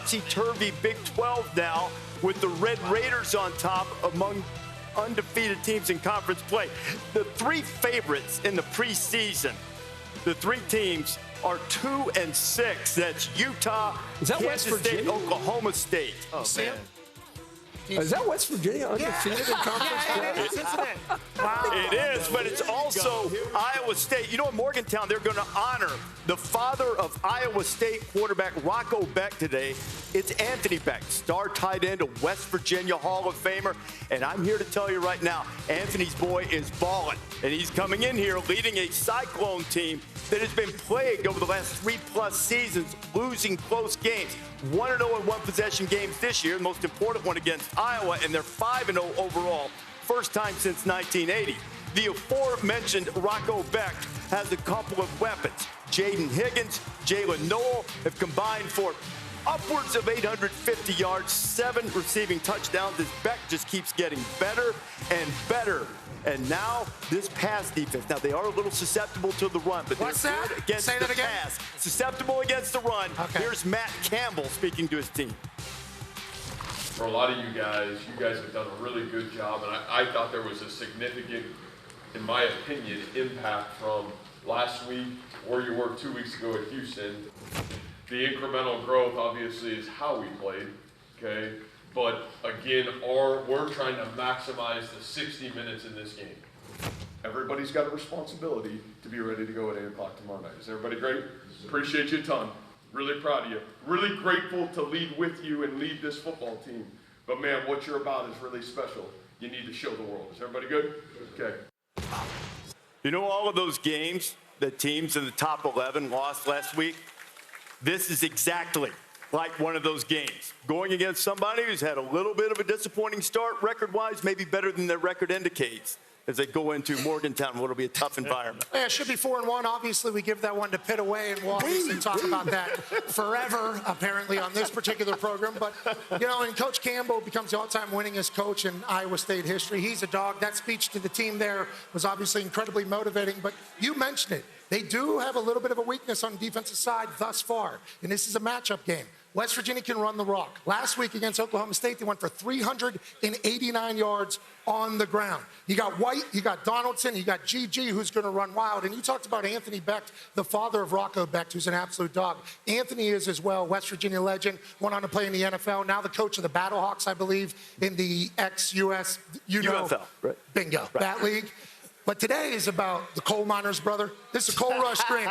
topsy-turvy Big 12 now with the Red Raiders on top among undefeated teams in conference play. The three favorites in the preseason, the three teams are 2-6. That's Utah, Kansas State, Oklahoma State. Oh, man. Is that West Virginia undefeated in conference play? It is, isn't it? Wow. It is, but it's also Iowa State. You know, in Morgantown, they're going to honor the father of Iowa State quarterback Rocco Beck today. It's Anthony Beck, star tight end, a West Virginia Hall of Famer. And I'm here to tell you right now, Anthony's boy is balling. And he's coming in here leading a Cyclone team that has been plagued over the last 3+ seasons, losing close games. 1-0 in one-possession games this year, the most important one against Iowa, and they're 5-0 overall, first time since 1980. The aforementioned Rocco Beck has a couple of weapons. Jaden Higgins, Jalen Noel have combined for upwards of 850 yards, 7 receiving touchdowns. This Beck just keeps getting better and better. And now this pass defense. Now they are a little susceptible to the run, but What's they're that? good against Say the that again. pass. Susceptible against the run. Okay. Here's Matt Campbell speaking to his team. For a lot of you guys have done a really good job, and I thought there was a significant, in my opinion, impact from last week, where you were 2 weeks ago at Houston. The incremental growth, obviously, is how we played, okay? But again, we're trying to maximize the 60 minutes in this game. Everybody's got a responsibility to be ready to go at 8 o'clock tomorrow night. Is everybody great? Appreciate you a ton. Really proud of you. Really grateful to lead with you and lead this football team. But man, what you're about is really special. You need to show the world. Is everybody good? Okay. You know all of those games that teams in the top 11 lost last week? This is exactly like one of those games. Going against somebody who's had a little bit of a disappointing start record-wise, maybe better than their record indicates, as they go into Morgantown, what'll be a tough environment. Yeah, it should be 4-1. Obviously, we give that one to Pitt away, and we'll obviously talk about that forever, apparently, on this particular program. But, you know, and Coach Campbell becomes the all-time winningest coach in Iowa State history. He's a dog. That speech to the team there was obviously incredibly motivating. But you mentioned it. They do have a little bit of a weakness on the defensive side thus far, and this is a matchup game. West Virginia can run the rock. Last week against Oklahoma State, they went for 389 yards on the ground. You got White, you got Donaldson, you got GG, who's going to run wild. And you talked about Anthony Beck, the father of Rocco Beck, who's an absolute dog. Anthony is as well, West Virginia legend, went on to play in the NFL, now the coach of the Battlehawks, I believe, in the ex-US, UFL, right. Bingo, right. That league. But today is about the coal miners, brother. This is a coal rush game.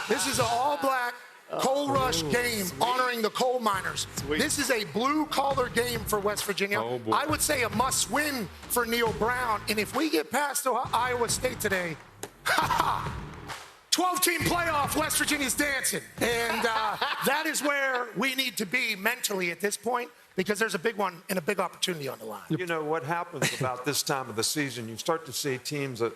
This is an all-black coal rush game honoring the coal miners. Sweet. This is a blue-collar game for West Virginia. Oh, boy. I would say a must-win for Neil Brown. And if we get past Iowa State today, 12-team playoff, West Virginia's dancing. And that is where we need to be mentally at this point, because there's a big one and a big opportunity on the line. You know, what happens about this time of the season, you start to see teams that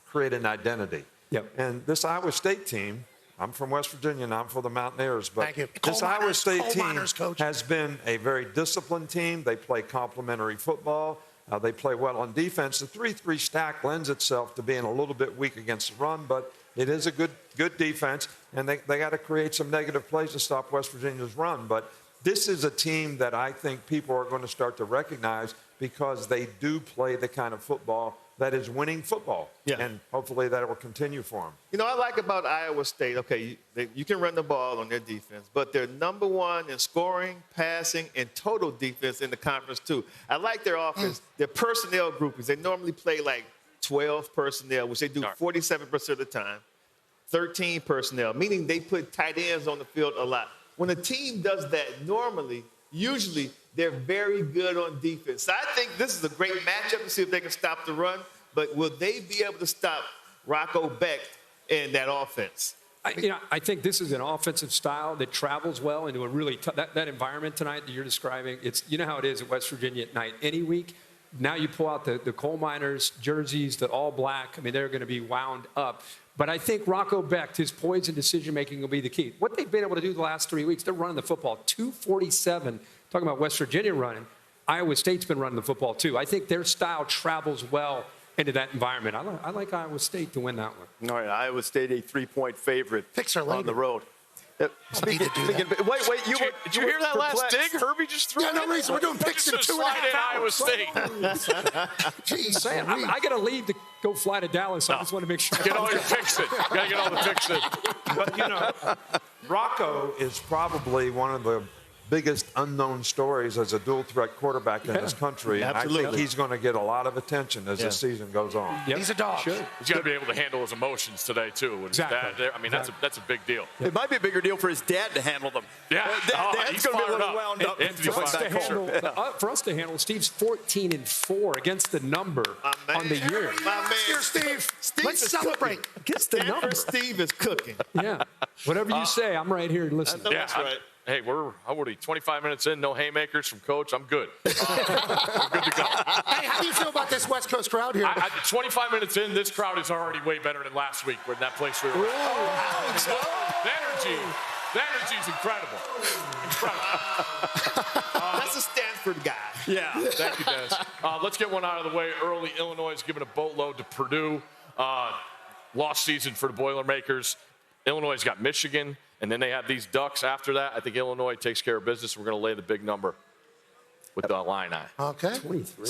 create an identity. Yep. And this Iowa State team, I'm from West Virginia and I'm for the Mountaineers, but Thank you. this Iowa State team Coach. has been a very disciplined team. They play complementary football. They play well on defense. The 3-3 stack lends itself to being a little bit weak against the run, but it is a good defense, and they got to create some negative plays to stop West Virginia's run. But this is a team that I think people are going to start to recognize because they do play the kind of football that is winning football. Yeah. And hopefully that will continue for them. You know, I like about Iowa State, okay, you can run the ball on their defense, but they're number one in scoring, passing, and total defense in the conference, too. I like their offense. Their personnel groupings, they normally play like 12 personnel, which they do 47% of the time, 13 personnel, meaning they put tight ends on the field a lot. When a team does that normally, usually they're very good on defense. So I think this is a great matchup to see if they can stop the run, but will they be able to stop Rocco Beck in that offense? I think this is an offensive style that travels well into a really that environment tonight that you're describing. It's, you know how it is at West Virginia at night. Any week, now you pull out the coal miners jerseys, the all black. I mean, they're going to be wound up. But I think Rocco Beck, his poise and decision-making will be the key. What they've been able to do the last 3 weeks, they're running the football 247. Talking about West Virginia running, Iowa State's been running the football too. I think their style travels well into that environment. I like Iowa State to win that one. All right, Iowa State a 3-point favorite Picks are on the road. Speaking, wait, you Did you hear that last perplexed. dig Herbie just threw? Yeah, no reason. We're doing picks in 2.5 slide hours. in Iowa State. Jeez, Saying, I got to leave to go fly to Dallas. I just want to make sure. Get all your picks in. Got to get all the picks in. But, you know, Rocco is probably one of the biggest unknown stories as a dual-threat quarterback in this country. And I think he's going to get a lot of attention as the season goes on. Yep. He's a dog. Sure. He's got to be able to handle his emotions today, too. And Exactly. That's a big deal. It might be a bigger deal for his dad to handle them. Yeah. Dad's He's going to be a fired little up. wound up. Anthony's going fired back up. home. For us to handle, Steve's 14-4 against the number on the year. My man, Here, Steve. Let's is celebrate. cooking. Against the number. Stanford Steve is cooking. Yeah. Whatever you say, I'm right here listening. No, that's right. Hey, we're 25 minutes in, no haymakers from Coach. I'm good. I'm good to go. Hey, how do you feel about this West Coast crowd here? 25 minutes in, this crowd is already way better than last week when that place we were. The energy is incredible. That's a Stanford guy. Yeah. Thank you, Dennis. Let's get one out of the way early. Illinois is giving a boatload to Purdue. Lost season for the Boilermakers. Illinois has got Michigan, and then they have these Ducks after that. I think Illinois takes care of business. We're going to lay the big number with the Illini. Okay. 23.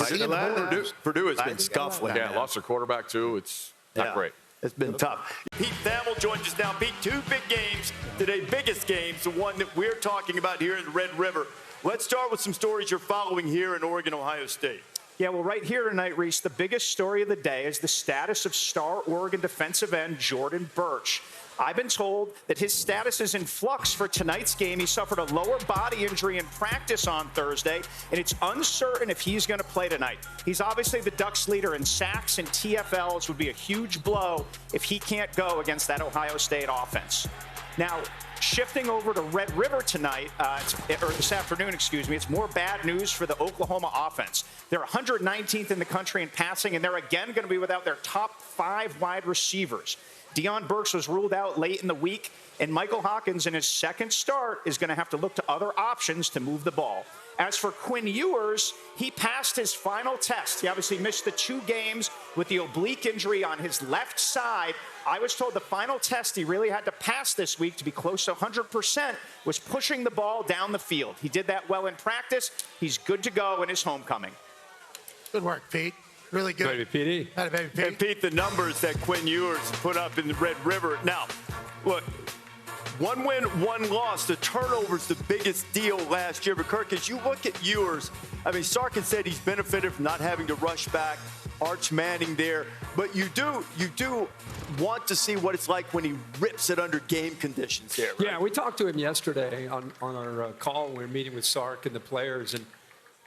Purdue has been scuffling. Yeah, lost their quarterback, too. It's not great. It's been tough. Pete Thamel joins us now. Pete, two big games today, biggest games, the one that we're talking about here in the Red River. Let's start with some stories you're following here in Oregon, Ohio State. Yeah, well, right here tonight, Rece, the biggest story of the day is the status of star Oregon defensive end Jordan Burks. I've been told that his status is in flux for tonight's game. He suffered a lower body injury in practice on Thursday, and it's uncertain if he's going to play tonight. He's obviously the Ducks leader in sacks and TFLs. Would be a huge blow if he can't go against that Ohio State offense. Now, shifting over to Red River tonight, or this afternoon, excuse me, it's more bad news for the Oklahoma offense. They're 119th in the country in passing, and they're again going to be without their top 5 wide receivers. Deion Burks was ruled out late in the week, and Michael Hawkins in his second start is going to have to look to other options to move the ball. As for Quinn Ewers, he passed his final test. He obviously missed the 2 games with the oblique injury on his left side. I was told the final test he really had to pass this week to be close to 100% was pushing the ball down the field. He did that well in practice. He's good to go in his homecoming. Good work, Pete. Really good. Baby PD. Had a baby, Pete. And Pete, the numbers that Quinn Ewers put up in the Red River. Now, look, 1 win, 1 loss. The turnover's the biggest deal last year. But Kirk, as you look at Ewers, I mean, Sarkisian said he's benefited from not having to rush back. Arch Manning there. But you do want to see what it's like when he rips it under game conditions there, right? Yeah, we talked to him yesterday on our call when we were meeting with Sark and the players, and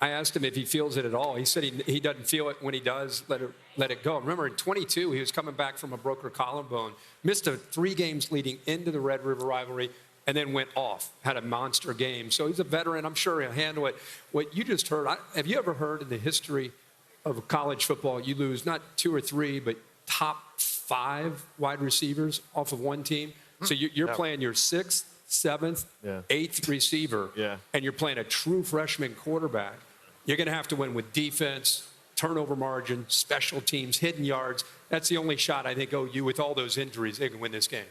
I asked him if he feels it at all. He said he doesn't feel it. When he does, let it go. Remember, in 22, he was coming back from a broken collarbone, missed 3 games leading into the Red River Rivalry, and then went off, had a monster game. So he's a veteran. I'm sure he'll handle it. What you just heard, have you ever heard in the history of college football, you lose not 2 or 3, but top 5 wide receivers off of one team? So you're playing your 6th, 7th, 8th receiver, and you're playing a true freshman quarterback. You're going to have to win with defense, turnover margin, special teams, hidden yards. That's the only shot, I think, OU, with all those injuries, they can win this game.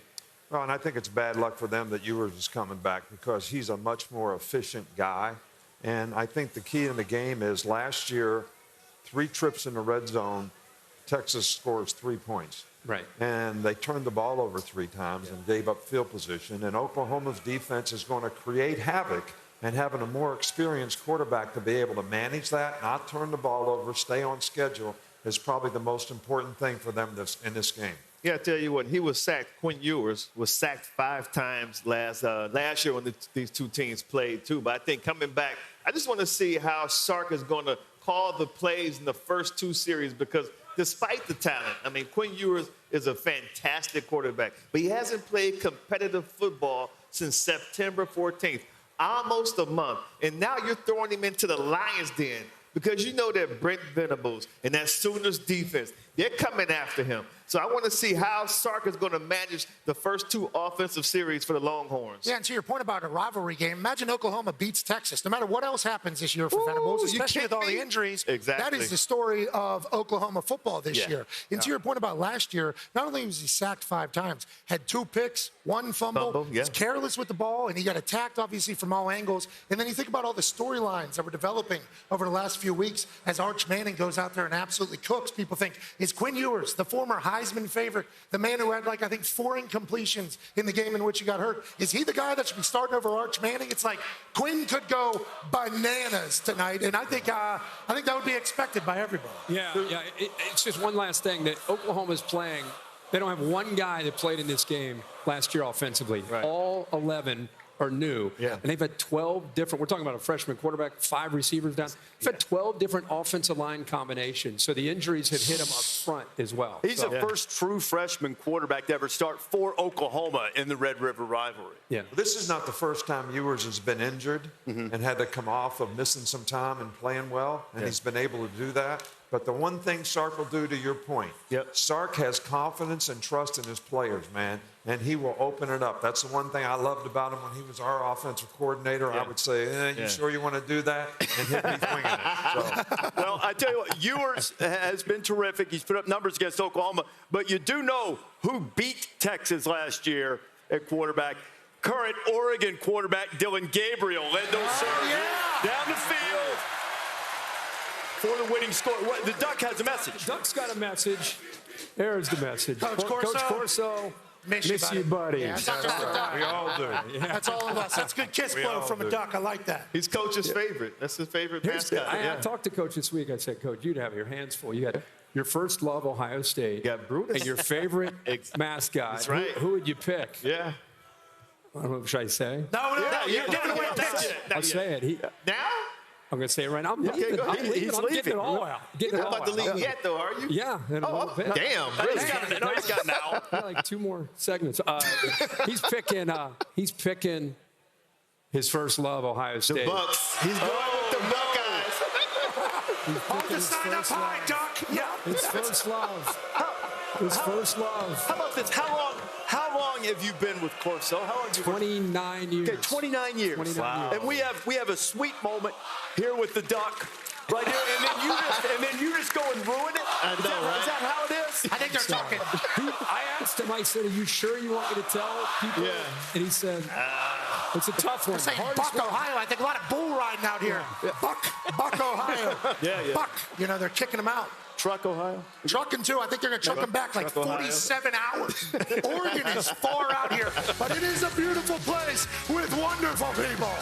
Well, and I think it's bad luck for them that Ewers is coming back because he's a much more efficient guy. And I think the key in the game is last year, 3 trips in the red zone, Texas scores 3 points. Right. And they turned the ball over 3 times and gave up field position. And Oklahoma's defense is going to create havoc, and having a more experienced quarterback to be able to manage that, not turn the ball over, stay on schedule, is probably the most important thing for them in this game. Yeah, I tell you what, he was sacked. Quinn Ewers was sacked 5 times last year when these 2 teams played too. But I think coming back, I just want to see how Sark is going to call the plays in the first 2 series, because despite the talent, I mean, Quinn Ewers is a fantastic quarterback, but he hasn't played competitive football since September 14th, almost a month. And now you're throwing him into the Lions' den because you know that Brent Venables and that Sooners defense, They're coming after him. So I want to see how Sark is going to manage the first 2 offensive series for the Longhorns. Yeah, and to your point about a rivalry game, imagine Oklahoma beats Texas. No matter what else happens this year for Venables, especially with all the injuries, exactly. That is the story of Oklahoma football this year. And to your point about last year, not only was he sacked 5 times, had 2 picks, 1 fumble, was careless with the ball, and he got attacked, obviously, from all angles. And then you think about all the storylines that were developing over the last few weeks as Arch Manning goes out there and absolutely cooks. People think, is Quinn Ewers, the former Heisman favorite, the man who had, like, I think 4 incompletions in the game in which he got hurt, is he the guy that should be starting over Arch Manning? It's like Quinn could go bananas tonight, and I think that would be expected by everybody. Yeah. It's just one last thing that Oklahoma's playing. They don't have one guy that played in this game last year offensively. Right. All 11 are new. Yeah. And they've had 12 different, we're talking about a freshman quarterback, 5 receivers down. They've had 12 different offensive line combinations. So the injuries have hit him up front as well. He's the first true freshman quarterback to ever start for Oklahoma in the Red River Rivalry. Yeah. This is not the first time Ewers has been injured and had to come off of missing some time and playing well, and he's been able to do that. But the one thing Sark will do, to your point, Sark has confidence and trust in his players, man, and he will open it up. That's the one thing I loved about him when he was our offensive coordinator. I would say, you sure you want to do that? And he'll be swinging it. So. Well, I tell you what, Ewers has been terrific. He's put up numbers against Oklahoma. But you do know who beat Texas last year at quarterback. Current Oregon quarterback Dylan Gabriel led those down the field for the winning score. The Duck has a message. Duck's got a message. There's the message. Coach Corso. Miss you, buddy. Yeah, we all do. Yeah. That's all of us. That's a good kiss blow from a Duck. I like that. He's Coach's favorite. That's his favorite mascot. I talked to Coach this week. I said, Coach, you'd have your hands full. You had your first love, Ohio State. You got Brutus. And your favorite mascot. That's right. Who would you pick? Yeah. I don't know. Should I say? No. You're giving away I'll say it. Now? I'm going to say it right now. I'm leaving. He's I'm leaving. getting it all out. You're not about to leave yet, though, are you? Yeah. In a little bit. Damn. Really? He's got an hour. Like 2 more segments. He's picking his first love, Ohio State. The Bucks. He's going with the Buckeyes. Hold the sign up high, Duck. Yeah. His first love. His first love. How about this? How long have you been with Corso? How long have you 29 years. Okay, 29 years. 29 years. And we have a sweet moment here with the Duck right here, and then you just go and ruin it. Is that how it is? I think they're talking. I asked him. I said, "Are you sure you want me to tell people?" Yeah. And he said, "It's a tough one." They're saying Buck, Ohio. I think a lot of bull riding out here. Yeah. Buck, Ohio. Yeah. Buck. You know, they're kicking him out. Truck, Ohio? Trucking, too. I think they're going to truck him back like 47 hours. Oregon is far out here, but it is a beautiful place with wonderful people.